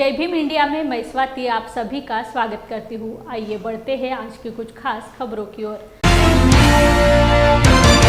जय Bhim India में मैं स्वाति आप सभी का स्वागत करती हूँ। आइए बढ़ते हैं आज की कुछ खास खबरों की ओर।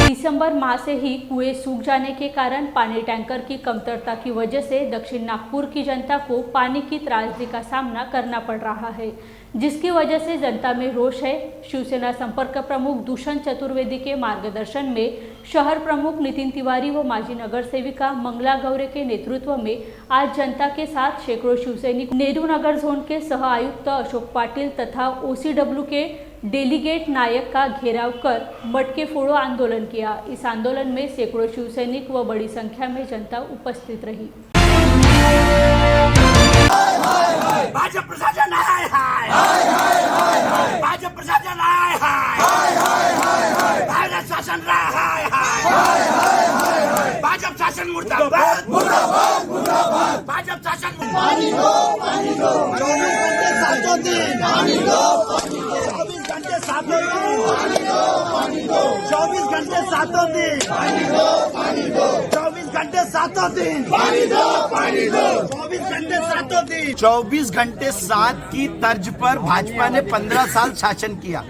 दिसंबर माह से ही कुएं सूख जाने के कारण पानी टैंकर की कमतरता की वजह से दक्षिण नागपुर की जनता को पानी की त्रासदी का सामना करना पड़ रहा है, जिसकी वजह से जनता में रोष है। शिवसेना संपर्क प्रमुख दुष्यंत चतुर्वेदी के मार्गदर्शन में शहर प्रमुख नितिन तिवारी व माजी नगर सेविका मंगला गौरे के नेतृत्व में आज जनता के साथ सैकड़ों शिवसैनिक नेहरू नगर जोन के सह आयुक्त अशोक पाटिल तथा OCW के डेलीगेट नायक का घेराव कर मटके फोड़ो आंदोलन किया। इस आंदोलन में सैकड़ों शिवसैनिक व बड़ी संख्या में जनता उपस्थित रही। भाजप प्रशासन हाय हाय भाजप प्रशासन हाय हाय भारत शासन हाय हाय भाजप शासन मुर्दाबाद मुर्दाबाद मुर्दाबाद भाजप शासन पानी दो 24 घंटे सातों दिन 24 घंटे सातों दिन 24 घंटे 7 की तर्ज पर भाजपा ने 15 साल शासन किया।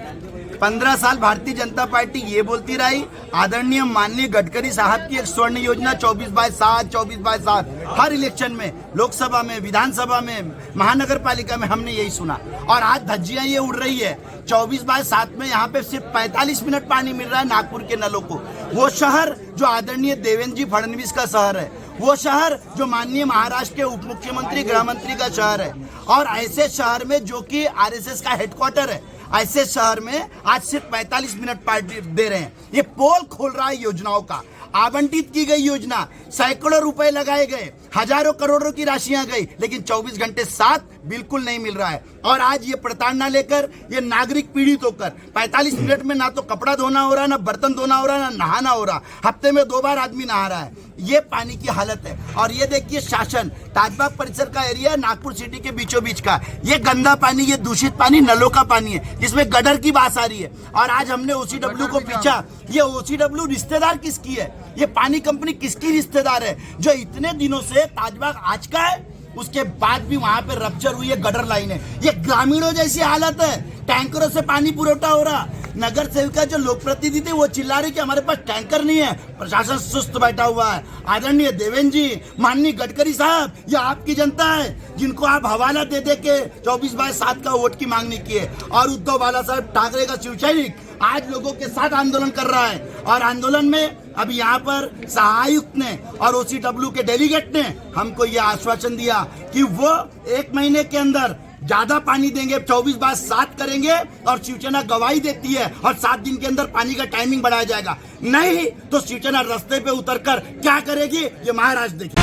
15 साल भारतीय जनता पार्टी ये बोलती रही, आदरणीय माननीय गडकरी साहब की एक स्वर्ण योजना 24/7 हर इलेक्शन में, लोकसभा में, विधानसभा में, महानगर पालिका में हमने यही सुना। और आज धज्जियां ये उड़ रही है 24/7 में यहाँ पे सिर्फ 45 मिनट पानी मिल रहा है नागपुर के नलों को। वो शहर जो आदरणीय देवेंद्र जी फडणवीस का शहर है, वो शहर जो माननीय महाराष्ट्र के उप मुख्यमंत्री गृह मंत्री का शहर है, और ऐसे शहर में जो कि RSS का हेडक्वार्टर है, ऐसे शहर में आज सिर्फ 45 मिनट पार्टी दे रहे हैं। ये पोल खोल रहा है योजनाओं का। आवंटित की गई योजना, सैकड़ों रुपए लगाए गए, हजारों करोड़ों की राशियां गई, लेकिन 24 घंटे 7 बिल्कुल नहीं मिल रहा है। और आज ये प्रताड़ना लेकर ये नागरिक पीड़ित होकर 45 मिनट में ना तो कपड़ा धोना हो रहा, ना बर्तन धोना हो रहा, ना नहाना हो रहा। हफ्ते में 2 बार आदमी नहा रहा है। ये पानी की हालत है। और ये देखिए शासन, ताजबाग परिसर का एरिया नागपुर सिटी के बीचों बीच का, ये गंदा पानी, ये दूषित पानी नलों का पानी है, जिसमें गटर की बात आ रही है। और आज हमने OCW को पूछा, ये OCW रिश्तेदार किसकी है? ये पानी कंपनी किसकी रिश्तेदार है जो इतने दिनों से ताजबाग आज का है, उसके बाद भी वहां पे रप्चर हुई है गटर लाइन है। ये ग्रामीणों जैसी हालत है, टैंकरों से पानी पुरवठा हो रहा। नगर सेविका जो लोक प्रतिनिधि थे वो चिल्ला रही कि हमारे पास टैंकर नहीं है, प्रशासन सुस्त बैठा हुआ है। आदरणीय देवेंद्र जी, माननीय गडकरी साहब, ये आपकी जनता है जिनको आप हवाला दे दे के 24/7 का वोट की मांगनी की है। और उद्धव बाला साहब ठाकरे का शिवसैनिक आज लोगों के साथ आंदोलन कर रहा है। और आंदोलन में अभी यहाँ पर सहायुक्त ने और OCW के डेलीगेट ने हमको ये आश्वासन दिया कि वो 1 महीने के अंदर ज्यादा पानी देंगे, 24/7 करेंगे। और शिवसेना गवाही देती है और 7 दिन के अंदर पानी का टाइमिंग बढ़ाया जाएगा। नहीं तो शिवसेना रास्ते पे उतरकर क्या करेगी, ये महाराष्ट्र देखिए।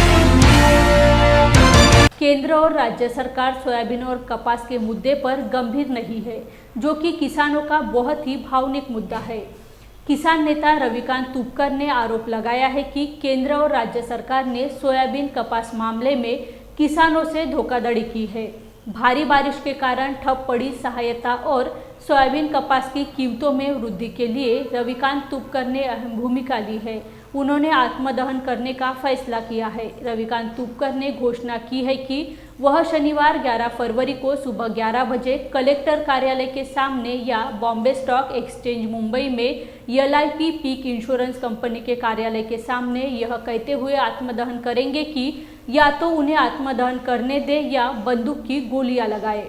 केंद्र और राज्य सरकार सोयाबीन और कपास के मुद्दे पर गंभीर नहीं है, जो कि किसानों का बहुत ही भावनिक मुद्दा है। किसान नेता रविकांत तुपकर ने आरोप लगाया है कि केंद्र और राज्य सरकार ने सोयाबीन कपास मामले में किसानों से धोखाधड़ी की है। भारी बारिश के कारण ठप पड़ी सहायता और सोयाबीन कपास की कीमतों में वृद्धि के लिए रविकांत तुपकर ने अहम भूमिका ली है। उन्होंने आत्मदहन करने का फैसला किया है। रविकांत तुपकर ने घोषणा की है कि वह शनिवार 11 फरवरी को सुबह 11 बजे कलेक्टर कार्यालय के सामने या बॉम्बे स्टॉक एक्सचेंज मुंबई में LIP पीक इंश्योरेंस कंपनी के कार्यालय के सामने यह कहते हुए आत्मदहन करेंगे कि या तो उन्हें आत्मदहन करने दे या बंदूक की गोलियां लगाए।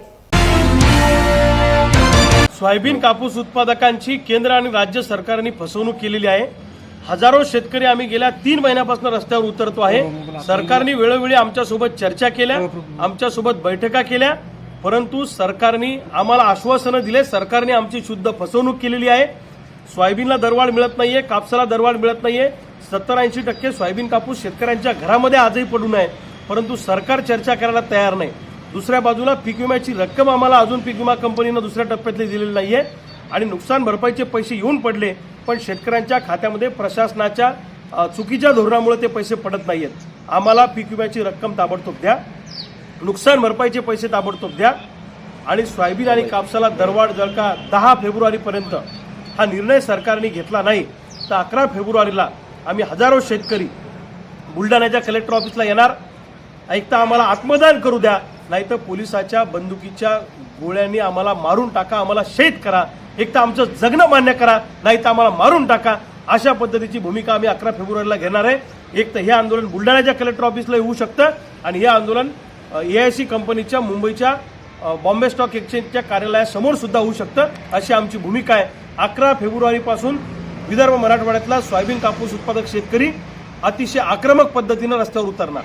सोयाबीन कापूस उत्पादकांची केंद्र आणि राज्य सरकारने फसवणूक केलेली आहे। हजारो शेतकरी आम्ही गेल्या 3 महिन्यापासून रस्त्यावर उतरतो आहे। सरकारने वेळोवेळी आमच्यासोबत चर्चा केल्या, आमच्यासोबत बैठका केल्या, परंतु सरकारने आम्हाला आश्वासनं दिले। सरकारने आमची शुद्ध फसवणूक केलेली आहे। सोयाबीनला दरवाढ मिळत नाहीये, कापसाला दरवाढ मिळत नाहीये। 70-80% सोयाबीन कापूस शेतकऱ्यांच्या घरामध्ये आजही पडून आहे, परंतु सरकार चर्चा करायला तयार नाही। दुसऱ्या बाजूला पीक विम्याची रक्कम आम्हाला अजून पीक विमा कंपनीने दुसऱ्या टप्प्यातली दिलेली नाहीये आणि नुकसान भरपाईचे पैसे येऊन पडले, पण शेतकऱ्यांच्या खात्यामध्ये प्रशासनाच्या चुकीच्या धोरणामुळे ते पैसे पडत नाहीयेत। आम्हाला पीक विम्याची रक्कम ताबडतोब द्या, नुकसान भरपाईचे पैसे ताबडतोब द्या आणि सोयाबीन आणि कापसाला दरवाढ जर का 10 फेब्रुवारीपर्यंत हा निर्णय सरकारने घेतला नाही तर 11 फेब्रुवारीला आम्ही हजारो शेतकरी बुलढाण्याच्या कलेक्टर ऑफिसला येणार। एक तर आम्हाला आत्मदान करू द्या, नाहीतर पोलिसाच्या बंदुकीच्या गोळ्यांनी आम्हाला मारून टाका, आम्हाला शहीद करा, एक तर आमचं जगणं मान्य करा, नाही तर आम्हाला मारून टाका, अशा पद्धतीची भूमिका आम्ही 11 फेब्रुवारीला घेणार आहे. एक तर हे आंदोलन बुलढाण्याच्या कलेक्टर ऑफिसला होऊ शकतं आणि हे आंदोलन AIC कंपनीच्या मुंबईच्या बॉम्बे स्टॉक एक्सचेंजच्या कार्यालयासमोर सुद्धा होऊ शकतं, अशी आमची भूमिका आहे. 11 फेब्रुवारीपासून विदर्भ मराठवाड्यातला सोयाबीन कापूस उत्पादक शेतकरी अतिशय आक्रमक पद्धतीने रस्त्यावर उतरणार.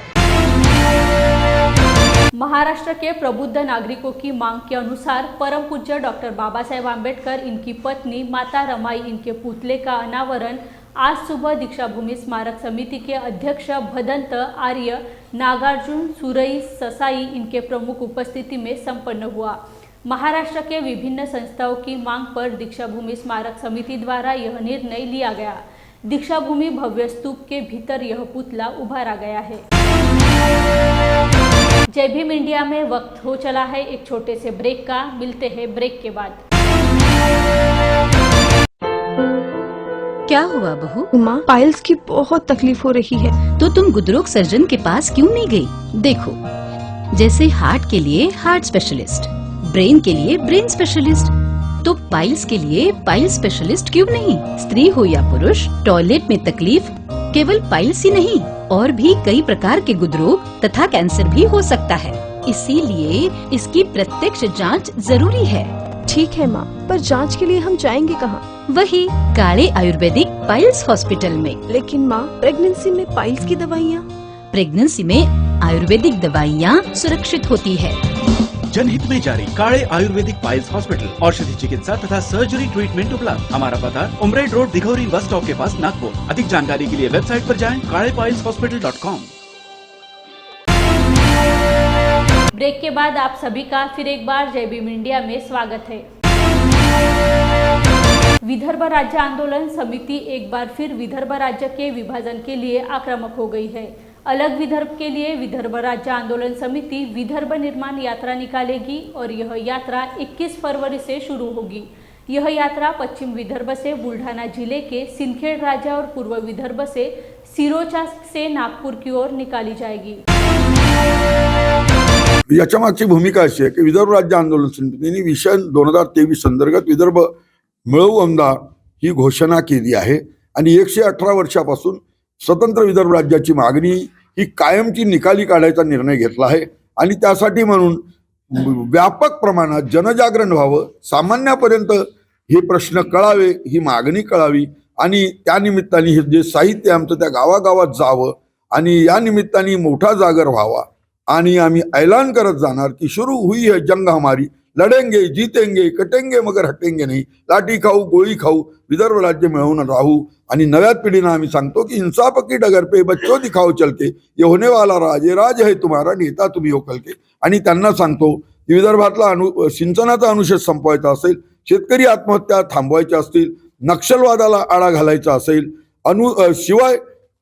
महाराष्ट्र के प्रबुद्ध नागरिकों की मांग के अनुसार परम पूज्य डॉक्टर बाबा साहेब आम्बेडकर, इनकी पत्नी माता रमाई, इनके पुतले का अनावरण आज सुबह दीक्षाभूमि स्मारक समिति के अध्यक्ष भदंत आर्य, नागार्जुन सुरई ससाई इनके प्रमुख उपस्थिति में संपन्न हुआ. महाराष्ट्र के विभिन्न संस्थाओं की मांग पर दीक्षाभूमि स्मारक समिति द्वारा यह निर्णय लिया गया. दीक्षाभूमि भव्य स्तूप के भीतर यह पुतला उभारा गया है. जय भीम इंडिया में वक्त हो चला है एक छोटे से ब्रेक का. मिलते हैं ब्रेक के बाद. क्या हुआ बहू? माँ, पाइल्स की बहुत तकलीफ हो रही है. तो तुम गुदरोग सर्जन के पास क्यों नहीं गई? देखो, जैसे हार्ट के लिए हार्ट स्पेशलिस्ट, ब्रेन के लिए ब्रेन स्पेशलिस्ट, तो पाइल्स के लिए पाइल स्पेशलिस्ट क्यों नहीं? स्त्री हो या पुरुष, टॉयलेट में तकलीफ केवल पाइल्स ही नहीं, और भी कई प्रकार के गुदरोग तथा कैंसर भी हो सकता है. इसीलिए इसकी प्रत्यक्ष जांच जरूरी है. ठीक है माँ, पर जांच के लिए हम जाएंगे कहाँ? वही काले आयुर्वेदिक पाइल्स हॉस्पिटल में. लेकिन माँ, प्रेगनेंसी में पाइल्स की दवाइयाँ. प्रेगनेंसी में आयुर्वेदिक दवाइयाँ सुरक्षित होती है. जनहित में जारी. काळे आयुर्वेदिक पाइल्स हॉस्पिटल, औषधि चिकित्सा तथा सर्जरी ट्रीटमेंट उपलब्ध. हमारा पता उमरेड रोड, दिघौरी बस स्टॉप के पास, नागपुर. अधिक जानकारी के लिए वेबसाइट पर जाएं kalepailshospital.com. ब्रेक के बाद आप सभी का फिर एक बार जय भीम इंडिया में स्वागत है. विदर्भ राज्य आंदोलन समिति एक बार फिर विदर्भ राज्य के विभाजन के लिए आक्रामक हो गई है. अलग विदर्भ के लिए विदर्भ राज्य आंदोलन समिति विदर्भ निर्माण यात्रा निकालेगी और यह यात्रा 21 फरवरी से शुरू होगी. यह यात्रा पश्चिम विदर्भ से बुल्ढाना जिले के सिंदखेड राजा और पूर्व विदर्भ से सिरोचा से नागपुर की ओर निकाली जाएगी. याच्या मागची भूमिका अशी आहे की विदर्भ राज्य आंदोलन समितीने विषन 2023 अंतर्गत विदर्भ मिळवू आमदार ही घोषणा केली आहे आणि 118 वर्षापासून स्वतंत्र विदर्भ राज्याची मागणी ही कायमची निकाली काढायचा निर्णय घेतला आहे आणि त्यासाठी म्हणून व्यापक प्रमाणात जनजागरण व्हावं, सामान्यापर्यंत हे प्रश्न कळावे, ही मागणी कळावी आणि त्या निमित्ताने हे जे साहित्य आमचं त्या गावागावात जावं आणि या निमित्ताने मोठा जागर व्हावा. आणि आम्ही ऐलान करत जाणार की शुरू हुई है जंग हमारी, लढेंगे जीतेंगे कटेंगे मगर हटेंगे नहीं, लाठी खाऊ गोळी खाऊ विदर्भ राज्य मिळवून राहू. आणि नव्या पिढीला आम्ही सांगतो की इंसाफ की डगर पे बच्चों दिखाओ चलके, ये होने वाला राज ये राज है तुम्हारा, नेता तुम्ही हो कलके. आणि त्यांना सांगतो की विदर्भातला सिंचनाचा अनुशेष संपवायचा असेल, शेतकरी आत्महत्या थांबवायच्या असतील, नक्षलवादाला आळा घालायचा असेल, शिवाय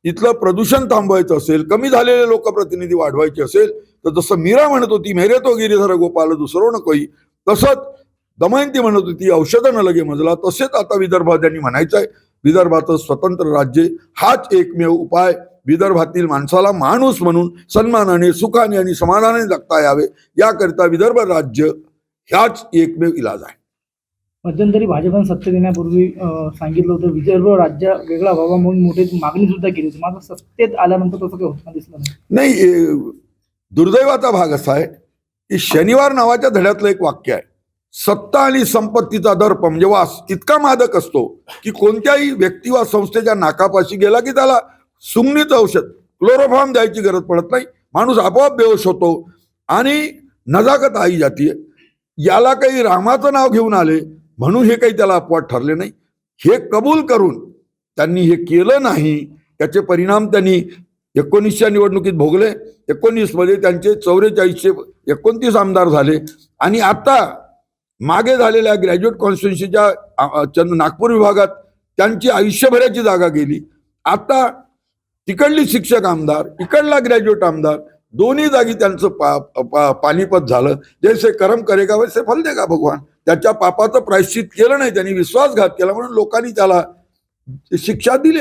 इथलं प्रदूषण थांबवायचं असेल, कमी झालेले लोकप्रतिनिधी वाढवायचे असेल, तर जसं मीरा म्हणत होती मेरे तो गिरीधर गोपाल दुसरो न कोई, तसंच दमयंती म्हणत होती औषधं न लगे मजला, तसेच आता विदर्भात त्यांनी म्हणायचं आहे विदर्भाचं स्वतंत्र राज्य हाच एकमेव उपाय. विदर्भातील माणसाला माणूस म्हणून सन्मानाने, सुखाने आणि समाधानाने जगता यावे याकरिता विदर्भ राज्य ह्याच एकमेव इलाज आहे. मध्यंतरी भाजपने सत्तेत येण्यापूर्वी सांगितलं होतं विदर्भ राज्य वेगळा व्हावा म्हणून मोठी मागणी सुद्धा केली होती. मात्र सत्तेत आल्यानंतर तसं काही होताना दिसलं नाही. दुर्दैवाचा भाग असा आहे की शनिवार नावाच्या धड्यातलं एक वाक्य आहे, सत्ता आणि संपत्तीचा दर्प म्हणजे वास इतका मादक असतो की कोणत्याही व्यक्ती वा संस्थेच्या नाकापाशी गेला की त्याला सुंगणीचं औषध क्लोरोफॉर्म द्यायची गरज पडत नाही, माणूस आपोआप बेहोश होतो आणि नजाकत आई जातीये. याला काही रामाचं नाव घेऊन आले म्हणून हे काही त्याला अपवाद ठरले नाही. हे कबूल करून त्यांनी हे केलं नाही, त्याचे परिणाम त्यांनी 19च्या निवडणुकीत भोगले. 19 मध्ये त्यांचे 4429 आमदार झाले आणि आता मागे झालेल्या ग्रॅज्युएट कॉन्स्टिट्युन्सीच्या नागपूर विभागात त्यांची आयुष्यभराची जागा गेली. आता तिकडली शिक्षक आमदार, इकडला ग्रॅज्युएट आमदार, दोन्ही जागी त्यांचं पानिपत झालं. जैसे कर्म करेगा वैसे फल देगा भगवान. त्याच्या पापाचं प्रायश्चित केलं नाही, त्यांनी विश्वासघात केला म्हणून लोकांनी त्याला शिक्षा दिली.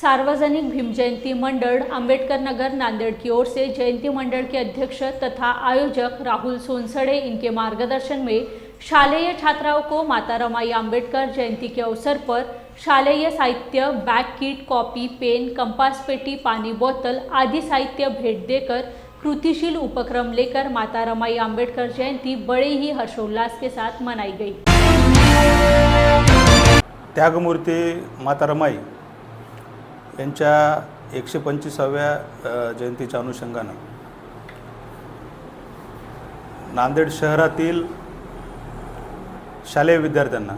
सार्वजनिक भीम जयंती मंडल अंबेडकर नगर नांदेड़ की ओर से जयंती मंडल के अध्यक्ष तथा आयोजक राहुल सोनसड़े इनके मार्गदर्शन में शालेय छात्राओं को माता रमाई अंबेडकर जयंती के अवसर पर शालेय साहित्य, bag kit, copy, pen, compass पेटी, पानी बोतल आदि साहित्य भेंट देकर कृतिशील उपक्रम लेकर माता रमाई अंबेडकर जयंती बड़े ही हर्षोल्लास के साथ मनाई गई। त्यागमूर्ती माता रमाई यांच्या 125व्या जयंतीच्या अनुषंगानं नांदेड शहरातील शालेय विद्यार्थ्यांना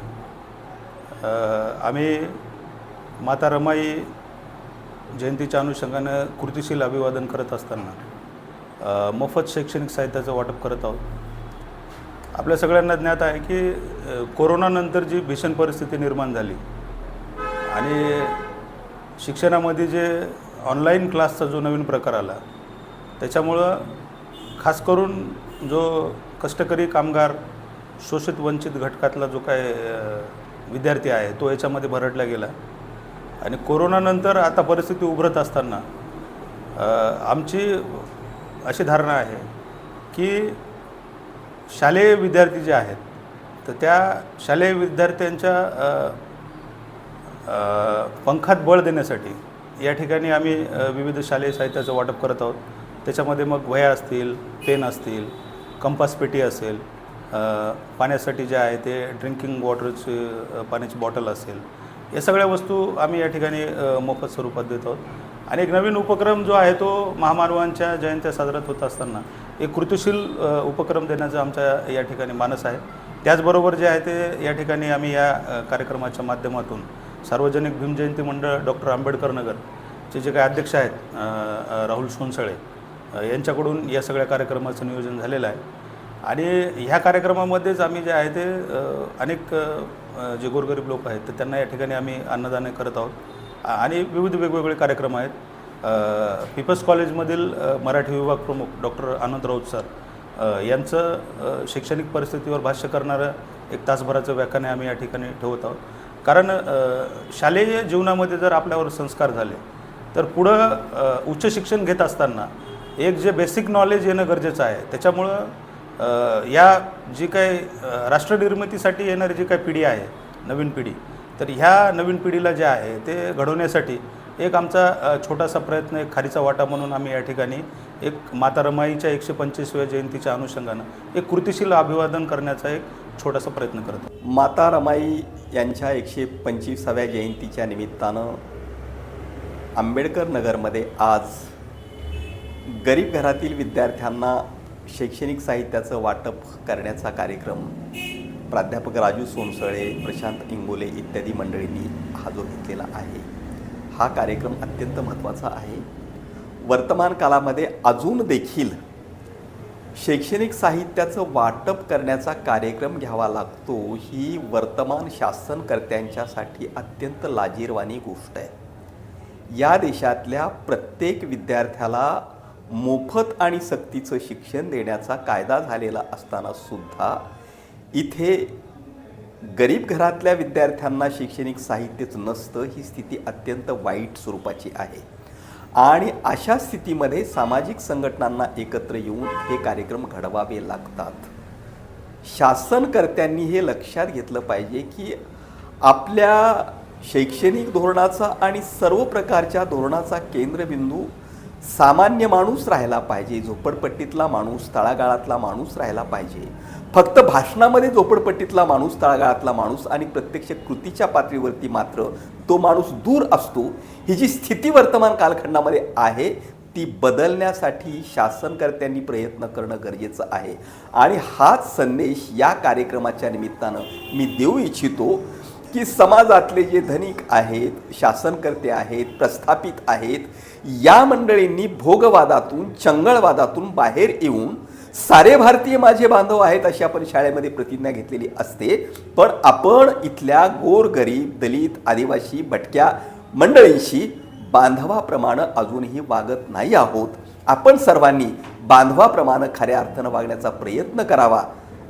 आम्ही माता रमाई जयंतीच्या अनुषंगानं कृतिशील अभिवादन करत असताना मोफत शैक्षणिक साहित्याचं वाटप करत आहोत। आपल्या सगळ्यांना ज्ञात आहे की कोरोनानंतर जी भीषण परिस्थिती निर्माण झाली आणि शिक्षणामध्ये जे ऑनलाईन क्लासचा जो नवीन प्रकार आला त्याच्यामुळं खास करून जो कष्टकरी कामगार शोषित वंचित घटकातला जो काय विद्यार्थी आहे तो याच्यामध्ये भरडला गेला आणि कोरोनानंतर आता परिस्थिती उभरत असताना आमची अशी धारणा आहे की शालेय विद्यार्थी जे आहेत तर त्या शालेय विद्यार्थ्यांच्या पंखात बळ देण्यासाठी या ठिकाणी आम्ही विविध शालेय साहित्याचं वाटप करत आहोत। त्याच्यामध्ये मग वह्या असतील, पेन असतील, कंपास पेटी असेल, पाण्यासाठी जे आहे ते ड्रिंकिंग वॉटरची पाण्याची बॉटल असेल, या सगळ्या वस्तू आम्ही या ठिकाणी मोफत स्वरूपात देत आहोत। आणि एक नवीन उपक्रम जो आहे तो महामानवांच्या जयंत्या साजरा होत असताना एक कृतिशील उपक्रम देण्याचा आमच्या या ठिकाणी मानस आहे। त्याचबरोबर जे आहे ते या ठिकाणी आम्ही या कार्यक्रमाच्या माध्यमातून सार्वजनिक भीम जयंती मंडळ डॉक्टर आंबेडकर नगरचे जे काही अध्यक्ष आहेत राहुल सोनसळे यांच्याकडून या सगळ्या कार्यक्रमाचं नियोजन झालेलं आहे आणि ह्या कार्यक्रमामध्येच आम्ही जे आहे ते अनेक जे गोरगरीब लोक आहेत तर त्यांना या ठिकाणी आम्ही अन्नदान करत आहोत आणि विविध वेगवेगळे कार्यक्रम आहेत। पीपल्स कॉलेजमधील मराठी विभाग प्रमुख डॉक्टर आनंद राऊत सर यांचं शैक्षणिक परिस्थितीवर भाष्य करणारं एक तासभराचं व्याख्यान आम्ही या ठिकाणी ठेवत आहोत। कारण शालेय जीवनामध्ये जर आपल्यावर संस्कार झाले तर पुढं उच्च शिक्षण घेत असताना एक जे बेसिक नॉलेज येणं गरजेचं आहे। त्याच्यामुळं या जी काही राष्ट्रनिर्मितीसाठी येणारी जी काही पिढी आहे नवीन पिढी तर ह्या नवीन पिढीला जे आहे ते घडवण्यासाठी एक आमचा छोटासा प्रयत्न, एक खारीचा वाटा म्हणून आम्ही या ठिकाणी एक माता रमाईच्या 125व्या जयंतीच्या अनुषंगानं एक कृतिशील अभिवादन करण्याचा एक छोटासा प्रयत्न करतो। माता रमाई यांच्या 125व्या जयंतीच्या निमित्तानं आंबेडकर नगरमध्ये आज गरीब घरातील विद्यार्थ्यांना शैक्षणिक साहित्याचं वाटप करण्याचा कार्यक्रम प्राध्यापक राजू सोनसळे, प्रशांत इंगोले इत्यादी मंडळींनी हा जो घेतलेला आहे हा कार्यक्रम अत्यंत महत्त्वाचा आहे। वर्तमान काळामध्ये अजून देखील शैक्षणिक साहित्याचं वाटप करण्याचा कार्यक्रम घ्यावा लागतो ही वर्तमान शासनकर्त्यांच्यासाठी अत्यंत लाजिरवाणी गोष्ट आहे। या देशातल्या प्रत्येक विद्यार्थ्याला मोफत आणि सक्तीचं शिक्षण देण्याचा कायदा झालेला असताना सुद्धा इथे गरीब घरातल्या विद्यार्थ्यांना शैक्षणिक साहित्यच नसतं ही स्थिती अत्यंत वाईट स्वरूपाची आहे आणि अशा स्थितीमध्ये सामाजिक संघटनांना एकत्र येऊन हे कार्यक्रम घडवावे लागतात। शासनकर्त्यांनी हे लक्षात घेतलं पाहिजे की आपल्या शैक्षणिक धोरणाचा आणि सर्व प्रकारच्या धोरणाचा केंद्रबिंदू सामान्य माणूस राहिला पाहिजे, झोपडपट्टीतला माणूस, तळागाळातला माणूस राहिला पाहिजे। फक्त भाषणामध्ये झोपडपट्टीतला माणूस, तळागाळातला माणूस आणि प्रत्यक्ष कृतीच्या पातळीवरती मात्र तो माणूस दूर असतो ही जी स्थिती वर्तमान कालखंडामध्ये आहे ती बदलण्यासाठी शासनकर्त्यांनी प्रयत्न करणं गरजेचं आहे आणि हाच संदेश या कार्यक्रमाच्या निमित्तानं मी देऊ इच्छितो की समाजातले जे धनिक आहेत, शासनकर्ते आहेत, प्रस्थापित आहेत, या मंडळींनी भोगवादातून, चंगळवादातून बाहेर येऊन सारे भारतीय माझे बांधव आहेत अशी आपण शाळेमध्ये प्रतिज्ञा घेतलेली असते, पण आपण इथल्या गोरगरीब, दलित, आदिवासी, भटक्या मंडळींशी बांधवाप्रमाणे अजूनही वागत नाही आहोत। आपण सर्वांनी बांधवाप्रमाणे खऱ्या अर्थानं वागण्याचा प्रयत्न करावा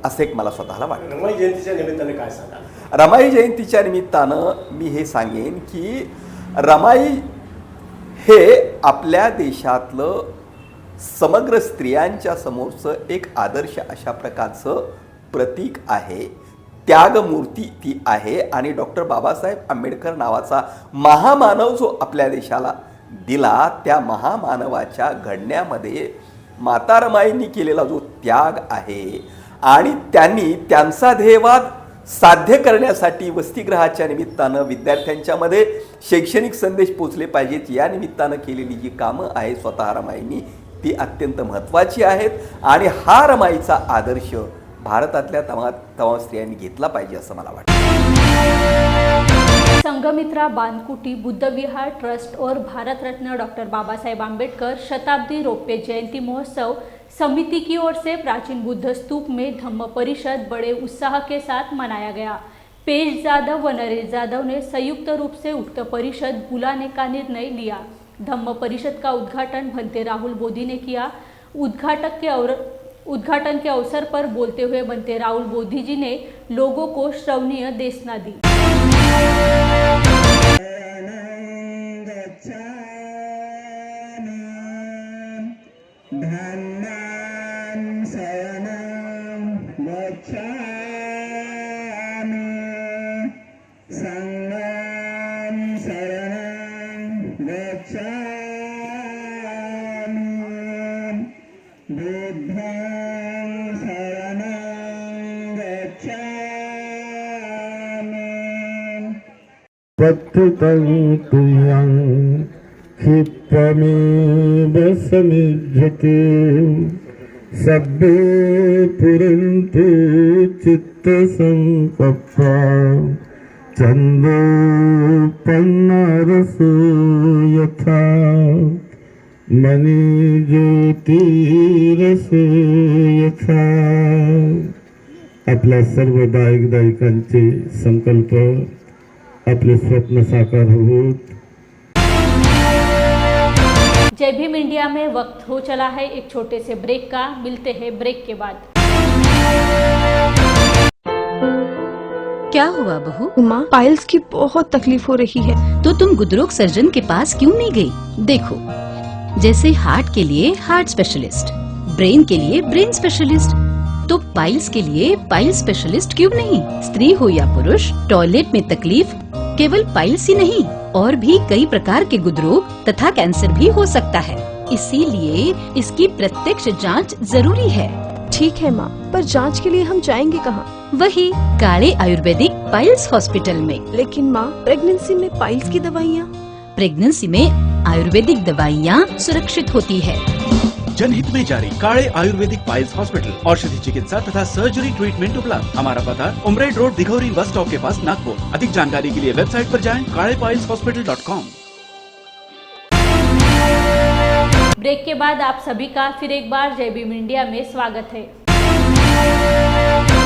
असं एक मला स्वतःला वाटतं। रमाई जयंतीच्या निमित्ताने काय सांगाल? रमाई जयंतीच्या निमित्तानं मी हे सांगेन की रमाई हे आपल्या देशातलं समग्र स्त्रियांच्या समोरचं एक आदर्श अशा प्रकारचं प्रतीक आहे, त्यागमूर्ती ती आहे. आणि डॉक्टर बाबासाहेब आंबेडकर नावाचा महामानव जो आपल्या देशाला दिला, त्या महामानवाच्या घडण्यामध्ये माता रमाईंनी केलेला जो त्याग आहे आणि त्यांनी त्यांचा ध्येयवाद साध्य करण्यासाठी वसतिगृहाच्या निमित्तानं विद्यार्थ्यांच्यामध्ये शैक्षणिक संदेश पोचले पाहिजेत या निमित्तानं केलेली जी कामं आहे स्वतः रमाईंनी, ती अत्यंत महत्त्वाची आहेत आणि हा रमाईचा आदर्श भारतातल्या तमाम स्त्रियांनी घेतला पाहिजे असं मला वाटतं. संघमित्रा बानकुटी बुद्ध विहार ट्रस्ट और भारत रत्न डॉक्टर बाबा साहेब आम्बेडकर शताब्दी रौप्य जयंती महोत्सव समिति की ओर से प्राचीन बुद्ध स्तूप में धम्म परिषद बड़े उत्साह के साथ मनाया गया। पेश जाधव व नरेश जाधव ने संयुक्त रूप से उक्त परिषद बुलाने का निर्णय लिया। धम्म परिषद का उद्घाटन भंते राहुल बोधी ने किया। उद्घाटन के अवसर पर बोलते हुए भंते राहुल बोधी जी ने लोगों को श्रवणीय देशना दी। पत्तंतुयं क्षिप्रमेव समिज्यते सब्बे पुरन्तु चित्तसंकप्पा चन्द्रोपन्नरसो यथा मणिज्योतिरसो यथा. आपल्या सर्व दायिकांचे संकल्प, अपने स्वप्न साकार होत. जय भीम इंडिया में वक्त हो चला है एक छोटे से ब्रेक का। मिलते हैं ब्रेक के बाद। क्या हुआ बहू? माँ, पाइल्स की बहुत तकलीफ हो रही है। तो तुम गुदरोग सर्जन के पास क्यों नहीं गई? देखो, जैसे हार्ट के लिए हार्ट स्पेशलिस्ट, ब्रेन के लिए ब्रेन स्पेशलिस्ट, तो पाइल्स के लिए पाइल्स स्पेशलिस्ट क्यों नहीं? स्त्री हो या पुरुष, टॉयलेट में तकलीफ केवल पाइल्स ही नहीं, और भी कई प्रकार के गुदरोग तथा कैंसर भी हो सकता है। इसीलिए इसकी प्रत्यक्ष जांच जरूरी है। ठीक है माँ, पर जांच के लिए हम जाएंगे कहाँ? वही काले आयुर्वेदिक पाइल्स हॉस्पिटल में। लेकिन माँ, प्रेगनेंसी में पाइल्स की दवाइयाँ? प्रेगनेंसी में आयुर्वेदिक दवाइयाँ सुरक्षित होती है। जनहित में जारी काले आयुर्वेदिक पाइल्स हॉस्पिटल, औषधि चिकित्सा तथा सर्जरी ट्रीटमेंट उपलब्ध। हमारा पता उमरेड रोड दिघौरी बस स्टॉप के पास नागपुर। अधिक जानकारी के लिए वेबसाइट पर जाएं kalepailshospital.com। ब्रेक के बाद आप सभी का फिर एक बार जय भीम इंडिया में स्वागत है।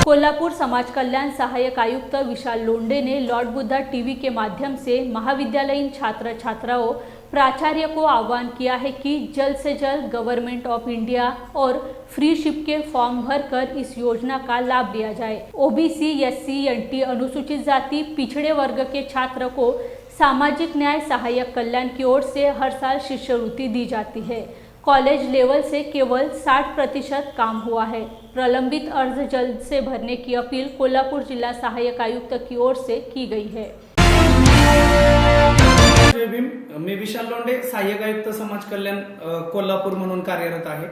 कोल्हापुर समाज कल्याण सहायक आयुक्त विशाल लोंढे ने लॉर्ड बुद्धा टीवी के माध्यम से महाविद्यालयीन छात्र छात्राओं प्राचार्य को आह्वान किया है कि जल्द से जल्द गवर्नमेंट ऑफ इंडिया और फ्री शिप के फॉर्म भरकर इस योजना का लाभ लिया जाए। ओबीसी, एससी, एनटी, अनुसूचित जाति, पिछड़े वर्ग के छात्र को सामाजिक न्याय सहायक कल्याण की ओर से हर साल शिष्यवृत्ति दी जाती है। कॉलेज लेवल से केवल 60% काम हुआ है। प्रलंबित अर्ज जल्द से भरने की अपील कोल्हापुर जिला सहायक आयुक्त की ओर से की गई है। जय भीम, मी विशाल लोंढे, सहाय्यक आयुक्त समाज कल्याण कोल्हापूर म्हणून कार्यरत आहे।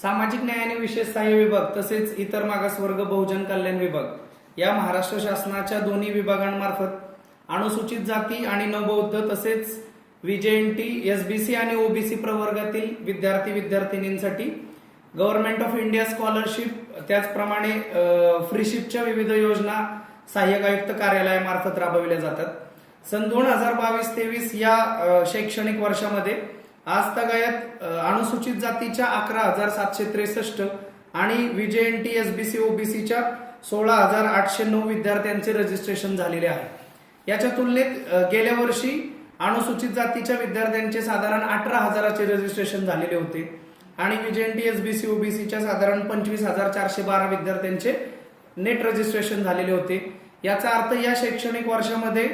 सामाजिक न्याय आणि विशेष सहाय्य विभाग तसेच इतर मागासवर्ग बहुजन कल्याण विभाग या महाराष्ट्र शासनाच्या दोन्ही विभागांमार्फत अनुसूचित जाती आणि नवबौद्ध तसेच व्हीजेएनटी, एसबीसी आणि ओबीसी प्रवर्गातील विद्यार्थी विद्यार्थिनींसाठी गव्हर्नमेंट ऑफ इंडिया स्कॉलरशिप, त्याचप्रमाणे फ्रीशिपच्या विविध योजना सहाय्यक आयुक्त कार्यालयामार्फत राबविल्या जातात। सन 2022-23 या शैक्षणिक वर्षामध्ये आज तगायत अनुसूचित जातीच्या 11,763 आणि व्हीजेएनटी, एसबीसी, ओबीसीच्या 16,809 विद्यार्थ्यांचे रजिस्ट्रेशन झालेले आहे। याच्या तुलनेत गेल्या वर्षी अनुसूचित जातीच्या विद्यार्थ्यांचे साधारण 18,000चे रजिस्ट्रेशन झालेले होते आणि व्हीजेएनटी, एसबीसी, ओबीसीच्या साधारण 25,412 विद्यार्थ्यांचे नेट रजिस्ट्रेशन झालेले होते। याचा अर्थ या शैक्षणिक वर्षामध्ये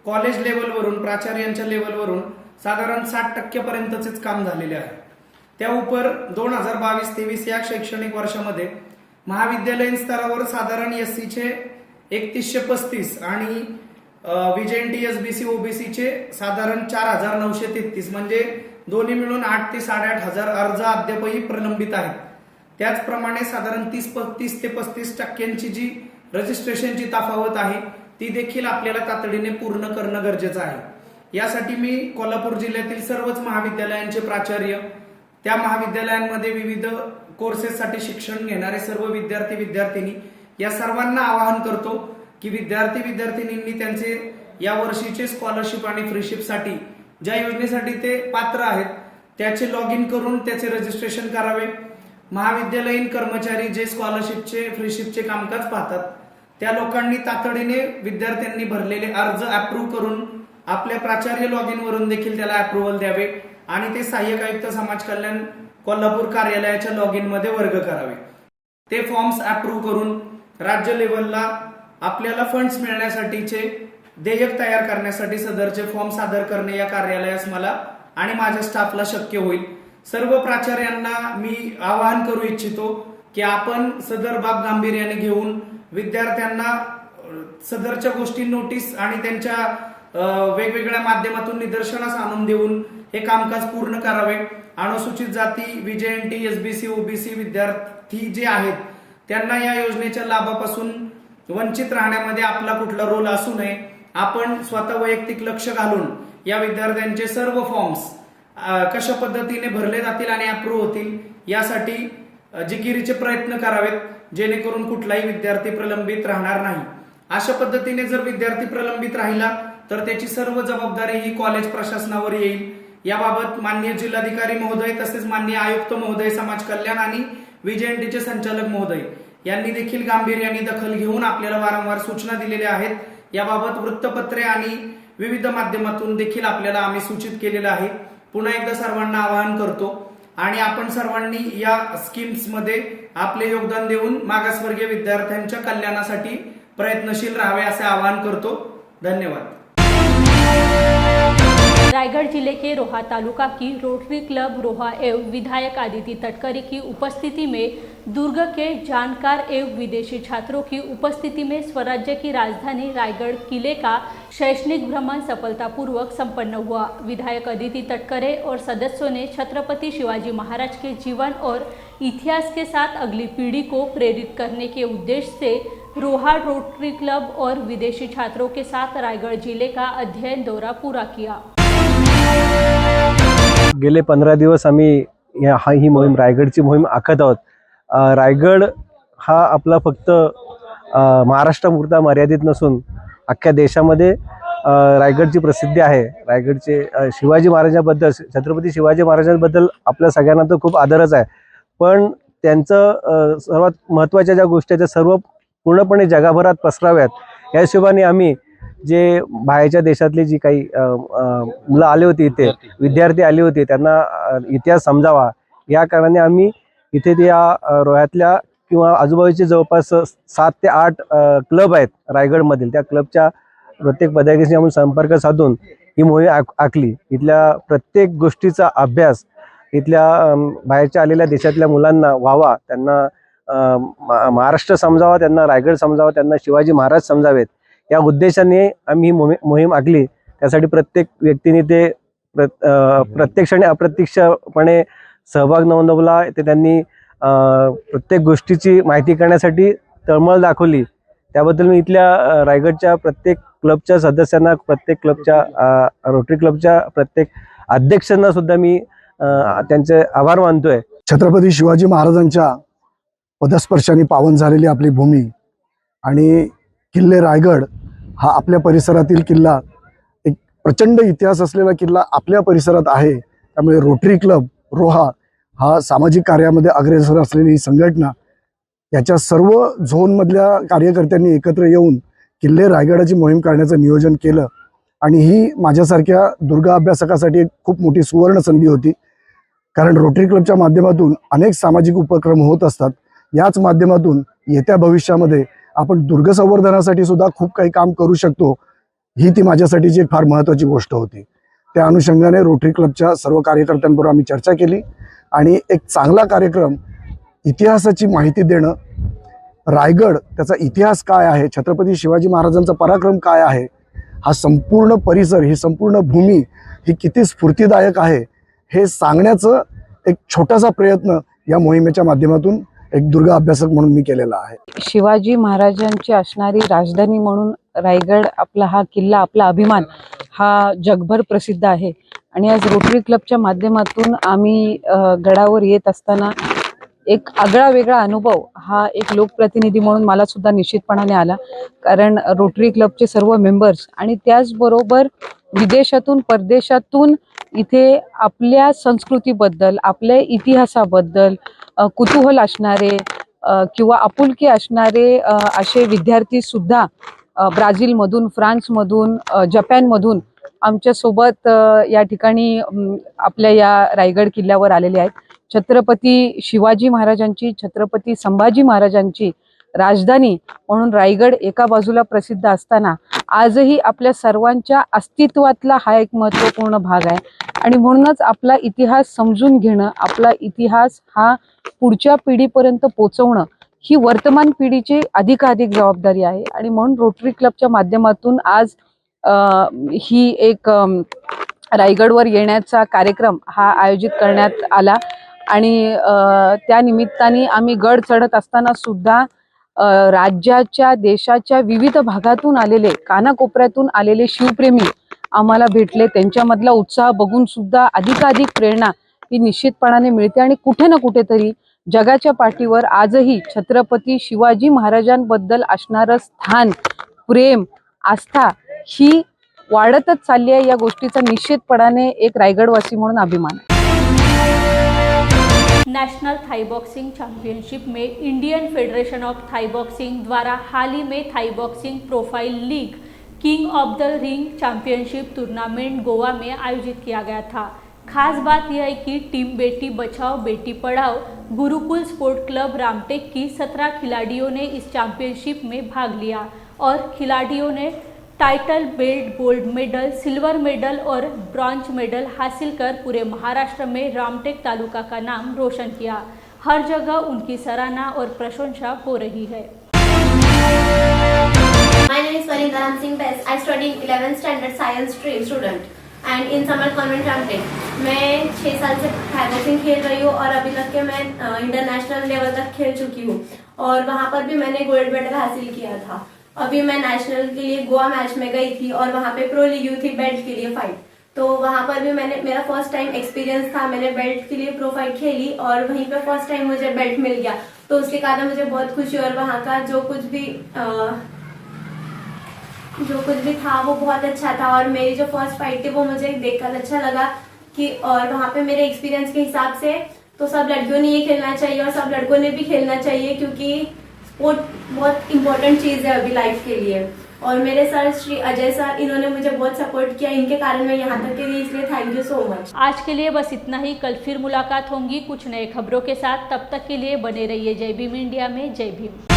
कॉलेज लेवलवरून, प्राचार्यांच्या लेवलवरून साधारण 60% पर्यंतचेच काम झालेले आहे. त्या उपर 2022-23 या शैक्षणिक वर्षामध्ये महाविद्यालयीन स्तरावर साधारण एससीचे 3135 आणि व्हीजेएनटी एसबीसी ओबीसीचे साधारण 4933 म्हणजे दोन्ही मिळून 8 ते 8.5 अर्ज अद्यापही प्रलंबित आहेत. त्याचप्रमाणे साधारण 30 ते 35% जी रजिस्ट्रेशनची तफावत आहे ती देखील आपल्याला तातडीने पूर्ण करणं गरजेचं आहे. यासाठी मी कोल्हापूर जिल्ह्यातील सर्वच महाविद्यालयांचे प्राचार्य, त्या महाविद्यालयांमध्ये विविध कोर्सेससाठी शिक्षण घेणारे सर्व विद्यार्थी विद्यार्थिनी या सर्वांना आवाहन करतो की विद्यार्थी विद्यार्थिनींनी त्यांचे या वर्षीचे स्कॉलरशिप आणि फ्रीशिपसाठी ज्या योजनेसाठी ते पात्र आहेत त्याचे लॉग इन करून त्याचे रजिस्ट्रेशन करावे. महाविद्यालयीन कर्मचारी जे स्कॉलरशिपचे फ्रीशिपचे कामकाज पाहतात त्या लोकांनी तातडीने विद्यार्थ्यांनी भरलेले अर्ज अप्रूव्ह करून आपल्या प्राचार्य लॉग इन वरून देखील त्याला अप्रुव्हल द्यावे आणि ते सहाय्यक आयुक्त समाज कल्याण कोल्हापूर कार्यालयाच्या लॉग इन मध्ये वर्ग करावे. ते फॉर्म्स अप्रूव्ह करून राज्य लेव्हलला आपल्याला फंड्स मिळण्यासाठीचे देयक तयार करण्यासाठी सदरचे फॉर्म सादर करणे या कार्यालयास मला आणि माझ्या स्टाफला शक्य होईल. सर्व प्राचार्यांना मी आवाहन करू इच्छितो की आपण सदर बाब गांभीर्याने घेऊन विद्यार्थ्यांना सदरच्या गोष्टी नोटीस आणि त्यांच्या वेगवेगळ्या माध्यमातून निदर्शनास आणून देऊन हे कामकाज पूर्ण करावे. अनुसूचित जाती, व्हीजेएनटी, एसबीसी, ओबीसी विद्यार्थी जे आहेत त्यांना या योजनेच्या लाभापासून वंचित राहण्यामध्ये आपला कुठला रोल असू नये. आपण स्वतः वैयक्तिक लक्ष घालून या विद्यार्थ्यांचे सर्व फॉर्म्स कशा पद्धतीने भरले जातील आणि अप्रूव्ह होतील यासाठी जिकिरीचे प्रयत्न करावेत, जेणेकरून कुठलाही विद्यार्थी प्रलंबित राहणार नाही. अशा पद्धतीने जर विद्यार्थी प्रलंबित राहिला तर त्याची सर्व जबाबदारी ही कॉलेज प्रशासनावर येईल. याबाबत माननीय जिल्हाधिकारी महोदय तसेच माननीय आयुक्त महोदय समाज कल्याण आणि व्हीजेएनटीचे संचालक महोदय यांनी देखील गांभीर्याने दखल घेऊन आपल्याला वारंवार सूचना दिलेल्या आहेत. याबाबत वृत्तपत्रे आणि विविध माध्यमातून देखील आपल्याला आम्ही सूचित केलेलं आहे. पुन्हा एकदा सर्वांना आवाहन करतो आणि आपण सर्वांनी या स्कीम्स मध्ये आपले योगदान देऊन मागासवर्गीय विद्यार्थ्यांच्या कल्याणासाठी प्रयत्नशील राहावे असे आवाहन करतो. धन्यवाद. रायगढ़ जिले के रोहा तालुका की रोटरी क्लब रोहा एवं विधायक आदित्य तटकरे की उपस्थिति में दुर्ग के जानकार एवं विदेशी छात्रों की उपस्थिति में स्वराज्य की राजधानी रायगढ़ किले का शैक्षणिक भ्रमण सफलतापूर्वक संपन्न हुआ. विधायक आदित्य तटकरे और सदस्यों ने छत्रपति शिवाजी महाराज के जीवन और इतिहास के साथ अगली पीढ़ी को प्रेरित करने के उद्देश्य से रोहा रोटरी क्लब और विदेशी छात्रों के साथ रायगढ़ जिले का अध्ययन दौरा पूरा किया. गेले 15 दिवस आम्ही ही मोहीम रायगडची मोहीम आखत आहोत. रायगड हा आपला फक्त महाराष्ट्रापुरता मर्यादित नसून अख्ख्या देशामध्ये रायगडची प्रसिद्धी आहे. रायगडचे शिवाजी महाराजांबद्दल, छत्रपती शिवाजी महाराजांबद्दल आपल्या सगळ्यांना तर खूप आदरच आहे, पण त्यांचं सर्वात महत्त्वाच्या ज्या गोष्टी त्या सर्व पूर्णपणे जगभरात पसराव्यात या हिशोबाने आम्ही जे बाहेरच्या देशातली जी काही मुलं आले होते, इथे विद्यार्थी आले होते, त्यांना इतिहास समजावा या कारणाने आम्ही इथे त्या रोह्यातल्या किंवा आजूबाजूचे जवळपास 7 ते 8 क्लब आहेत रायगडमधील. त्या क्लबच्या प्रत्येक पदाधिकाऱ्यांशी आपण संपर्क साधून ही मोहीम आखली. इथल्या प्रत्येक गोष्टीचा अभ्यास इथल्या बाहेरच्या आलेल्या देशातल्या मुलांना व्हावा, त्यांना महाराष्ट्र समजावा, त्यांना रायगड समजावा, त्यांना शिवाजी महाराज समजावेत या उद्देशाने आम्ही ही मोहीम आखली. त्यासाठी प्रत्येक व्यक्तीने ते प्रत्यक्ष आणि अप्रत्यक्षपणे सहभाग नोंदवला. ते त्यांनी प्रत्येक गोष्टीची माहिती करण्यासाठी तळमळ दाखवली. त्याबद्दल मी इथल्या रायगडच्या प्रत्येक क्लबच्या सदस्यांना, प्रत्येक क्लबच्या रोटरी क्लबच्या प्रत्येक अध्यक्षांना सुद्धा मी त्यांचे आभार मानतोय. छत्रपती शिवाजी महाराजांच्या पदस्पर्शाने पावन झालेली आपली भूमी आणि किल्ले रायगड हा आपल्या परिसरातील किल्ला, एक प्रचंड इतिहास असलेला किल्ला आपल्या परिसरात आहे. त्यामुळे रोटरी क्लब रोहा हा सामाजिक कार्यामध्ये अग्रेसर असलेली ही संघटना, याच्या सर्व झोनमधल्या कार्यकर्त्यांनी एकत्र येऊन किल्ले रायगडाची मोहीम करण्याचं नियोजन केलं आणि ही माझ्यासारख्या दुर्ग अभ्यासकासाठी एक खूप मोठी सुवर्ण संधी होती. कारण रोटरी क्लबच्या माध्यमातून अनेक सामाजिक उपक्रम होत असतात. याच माध्यमातून येत्या भविष्यामध्ये आपण दुर्ग संवर्धनासाठी सुद्धा खूप काही काम करू शकतो. ही ती माझ्यासाठीची एक फार महत्त्वाची गोष्ट होती. त्या अनुषंगाने रोटरी क्लबच्या सर्व कार्यकर्त्यांबरोबर आम्ही चर्चा केली आणि एक चांगला कार्यक्रम, इतिहासाची माहिती देणं, रायगड त्याचा इतिहास काय आहे, छत्रपती शिवाजी महाराजांचा पराक्रम काय आहे, हा संपूर्ण परिसर, ही संपूर्ण भूमी ही किती स्फूर्तिदायक आहे हे सांगण्याचं एक छोटासा प्रयत्न या मोहिमेच्या माध्यमातून एक दुर्गा अभ्यासक म्हणून मी केलेला आहे. शिवाजी महाराजांची असणारी राजधानी म्हणून रायगड आपला हा किल्ला, आपला अभिमान हा जगभर प्रसिद्ध आहे. आणि आज रोटरी क्लबच्या माध्यमातून आम्ही गडावर येत असताना एक आगळा वेगळा अनुभव हा एक लोकप्रतिनिधी म्हणून मला सुद्धा निश्चितपणाने आला. कारण रोटरी क्लबचे सर्व मेंबर्स आणि त्याचबरोबर विदेशातून परदेशातून इथे आपल्या संस्कृतीबद्दल, आपल्या इतिहासाबद्दल कुतूहल असणारे किंवा आपुलकी असणारे असे विद्यार्थी सुद्धा ब्राझीलमधून, फ्रान्समधून, जपानमधून आमच्यासोबत या ठिकाणी आपल्या या रायगड किल्ल्यावर आलेले आहेत. छत्रपती शिवाजी महाराजांची, छत्रपती संभाजी महाराजांची राजधानी म्हणून रायगड एका बाजूला प्रसिद्ध असताना आजही आपल्या सर्वांच्या अस्तित्वातला हा एक महत्त्वपूर्ण भाग आहे. आणि म्हणूनच आपला इतिहास समजून घेणं, आपला इतिहास हा पुढच्या पिढीपर्यंत पोहोचवणं ही वर्तमान पिढीची अधिकाधिक जबाबदारी आहे. आणि म्हणून रोटरी क्लबच्या माध्यमातून आज ही एक रायगडवर येण्याचा कार्यक्रम हा आयोजित करण्यात आला. आणि त्या निमित्ताने आम्ही गड चढत असताना सुद्धा राज्याच्या, देशाच्या विविध भागातून आलेले, कानाकोपऱ्यातून आलेले शिवप्रेमी आम्हाला भेटले. त्यांच्यामधला उत्साह बघून सुद्धा अधिकाधिक प्रेरणा ही निश्चितपणाने मिळते. आणि कुठे ना कुठेतरी जगाच्या पाठीवर आजही छत्रपती शिवाजी महाराजांबद्दल असणारं स्थान, प्रेम, आस्था ही वाढतच चालली आहे. या गोष्टीचा निश्चितपणाने एक रायगडवासी म्हणून अभिमान आहे. नेशनल थाई बॉक्सिंग चैंपियनशिप में Indian federation of Thai boxing द्वारा हाल ही में Thai boxing profile league king of the ring championship tournament Goa में आयोजित किया गया था। खास बात यह है कि टीम बेटी बचाओ बेटी पढ़ाओ गुरुकुल स्पोर्ट क्लब रामटेक की 17 खिलाड़ियों ने इस चैंपियनशिप में भाग लिया और खिलाड़ियों ने title, belt, gold medal, silver medal और ब्रॉन्ज मेडल हासिल कर पूरे महाराष्ट्र में रामटेक तालुका का नाम रोशन किया। हर जगह उनकी सराहना और प्रशंसा हो रही है। My name is Valinda Ram Singh Best. I study 11th standard science stream student and in Samar Convent Ramtek. मैं 6 साल से थाई बॉक्सिंग खेल रही हूँ और अभी तक के मैं इंटरनेशनल लेवल तक खेल चुकी हूँ और वहाँ पर भी मैंने गोल्ड मेडल हासिल किया था। अभी मैं नेशनल के लिए गोवा मैच में गई थी और वहाँ पे प्रो लीग थी बेल्ट के लिए फाइट, तो वहाँ पर भी मेरा फर्स्ट टाइम एक्सपीरियंस था। मैंने बेल्ट के लिए प्रो फाइट खेली और वहीं पे फर्स्ट टाइम मुझे बेल्ट मिल गया, तो उसके कारण मुझे बहुत खुशी। और वहाँ का जो कुछ भी था वो बहुत अच्छा था और मेरी जो फर्स्ट फाइट थी वो मुझे देखकर अच्छा लगा कि और वहाँ पे मेरे एक्सपीरियंस के हिसाब से तो सब लड़कियों ने ये खेलना चाहिए और सब लड़कों ने भी खेलना चाहिए, क्योंकि स्पोर्ट बहुत इंपॉर्टेंट चीज़ है अभी लाइफ के लिए। और मेरे सर श्री अजय सर, इन्होंने मुझे बहुत सपोर्ट किया, इनके कारण मैं यहाँ तक के लिए, इसलिए थैंक यू सो मच। आज के लिए बस इतना ही। कल फिर मुलाकात होंगी कुछ नए खबरों के साथ। तब तक के लिए बने रहिए जय भीम इंडिया में। जय भीम।